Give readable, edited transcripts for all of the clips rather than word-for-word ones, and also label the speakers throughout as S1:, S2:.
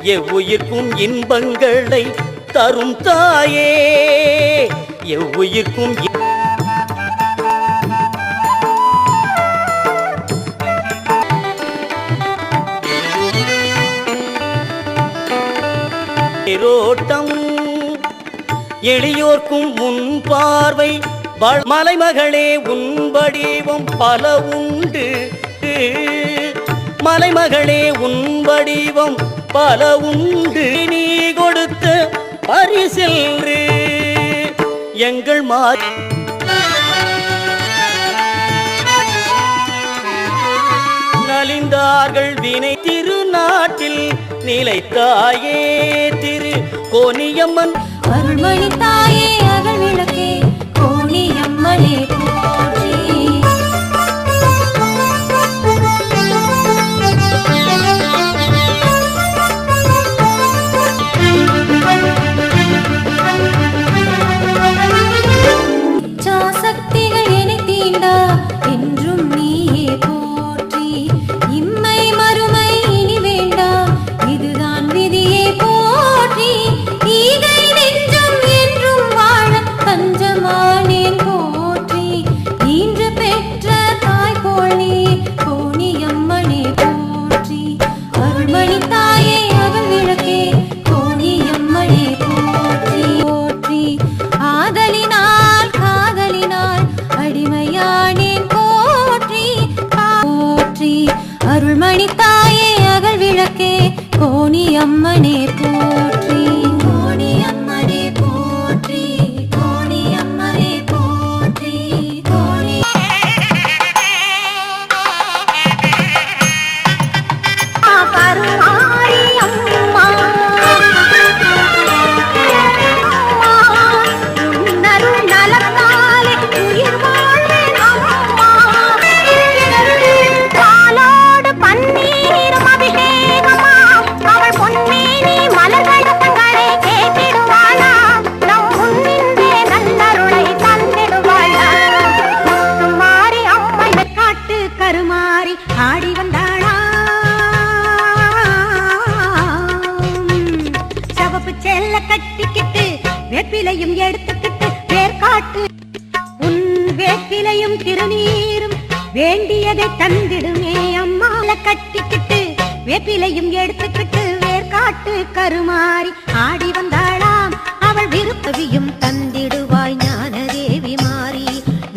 S1: எவ்வுயிர்க்கும் இன்பங்களை தரும் தாயே எவ்வுயிர்க்கும் ரோட்டம் எளியோர்க்கும் உன் பார்வை மலைமகளே உன் வடிவம் பல உண்டு மலைமகளே உன் வடிவம் பல உண்டு நீ கொடுத்த பரிசில்று எங்கள் நலிந்தார்கள் வினை திருநாட்டில் நிலைத்தாயே திரு கோணியம்மன்
S2: அருள்மணி தாயே அகல் விளக்கே கோணியம்மனே போற்றி சக்திகள் என்னை தீண்டா என்றும் நீயே போற்றி இம்மை மறுமை இனி வேண்டா இதுதான் விதியே போற்றி ஈகை நெஞ்சம் என்றும் வாழ பஞ்சமானேன் போற்றி ஈன்று பெற்ற தாய் போல் நீ கோணியம்மனே போற்றி அருள்மணி தாயே அகல் விளக்கே கோணியம்மனே போற்றி போற்றி ஆதலினால் காதலினால் அடிமையானேன் போற்றி போற்றி அருள்மணி தாயே அகல் விளக்கே கோணியம்மனே போற்றி கோணியம்மனே போற்றி கோணியம்மனே போற்றி கருமாரி அம்மா உன்னருள் நலத்தாலே உயிர் வாழ்வேன் அம்மா பாலோடு பன்னீரும் அபிஷேகமா அவள் பொன்னேனி மலர்களை கேட்டிடுவாளா நம் முன்னின்றே நல்லருளை தந்திடுவாளா மாறி அம்மை காட்டு கருமாறி ஆடி வந்தாளா சவப்பு செல்ல கட்டிக்கிட்டு வேப்பிலையும் எடுத்துக்கிட்டு வேர்காட்டு உன் வேப்பிலையும் திருநீரும் வேண்டியதை தந்திடுமே அம்மா கட்டிக்கிட்டு வேப்பிலையும் எடுத்துக்கிட்டு வேர்காட்டு கருமாறி ஆடி வந்தாளாம் அவள் விருப்பவியும் தந்திடுவாய் ஞான தேவி மாறி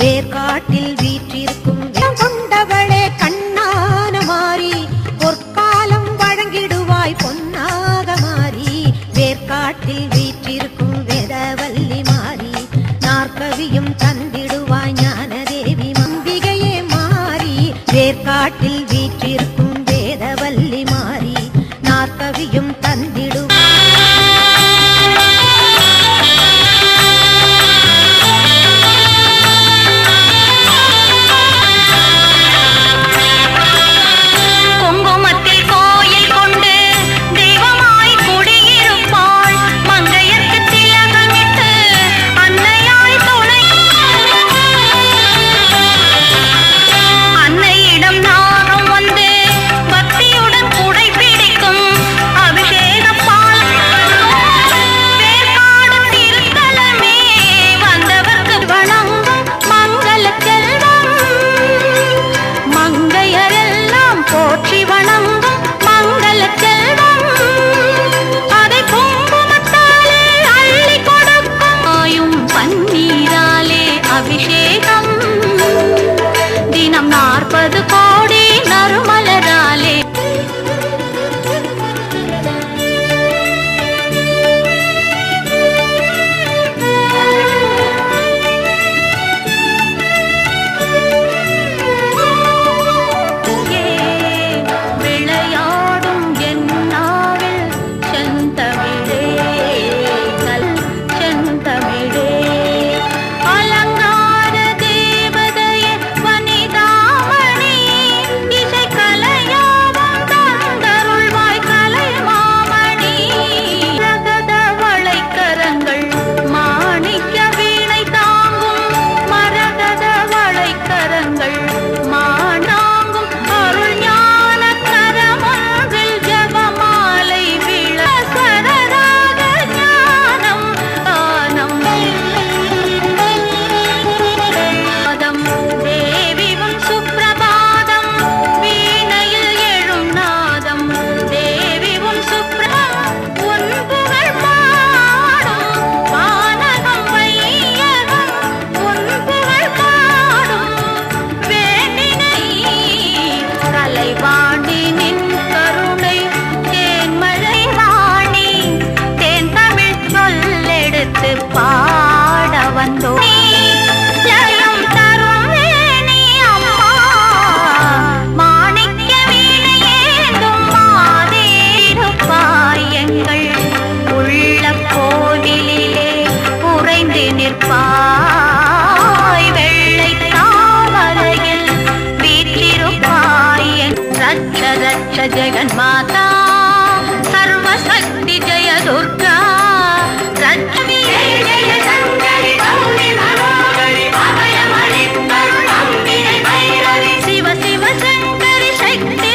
S2: வேர்காட்டில் வீற்றிருக்கும் கொண்டவளே கண்ணான மாறி பொற்காலம் வழங்கிடுவாய் பொன்னாக மாறி வேர்காட்டில் வீற்றிருக்கும் வேதவல்லி மாறி நாற்கவியும் தந்திடுவாய் ஞான தேவி அம்பிகையே மாறி வேர்காட்டில் வீற்றிருக்கும் வேதவல்லி மாறி நாற்கவியும் தந்திடுவாய்
S3: குங்குமத்தில் கோயில் கொண்டு தெய்வமாய் குடியிருப்பாள் மங்கையர்க்கு திலகமிட்டு அன்னையாய் துணை அன்னையிடம் நாகம் வந்து பக்தியுடன் குடை பிடிக்கும் அபிஷேக பால் வேர்காடு திருத்தலமே வந்தவர்க்கு வணங்கும் மங்கள செல்வம் மங்கையரெல்லாம் போற்றி வணங்கும் மங்கள செல்வம் அதை குங்குமத்தாலே அள்ளி கொடுக்கும் ஆயும் பன்னீராலே அபிஷேகம் தினம் 40 கோடி நறுமலராலே விளையாடும் என்னாவில் செந்தமிழே செந்தமிழே அலங்கார தேவதையே வனிதாமணி जगन्माता सर्वशक्ति जय दुर्गा रक्षवी जय शंकरी गौरी मनोहरी अभयमणित्तरुणम्बिके भैरवी शिव शिव शंकरी शक्ति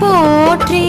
S2: போற்றி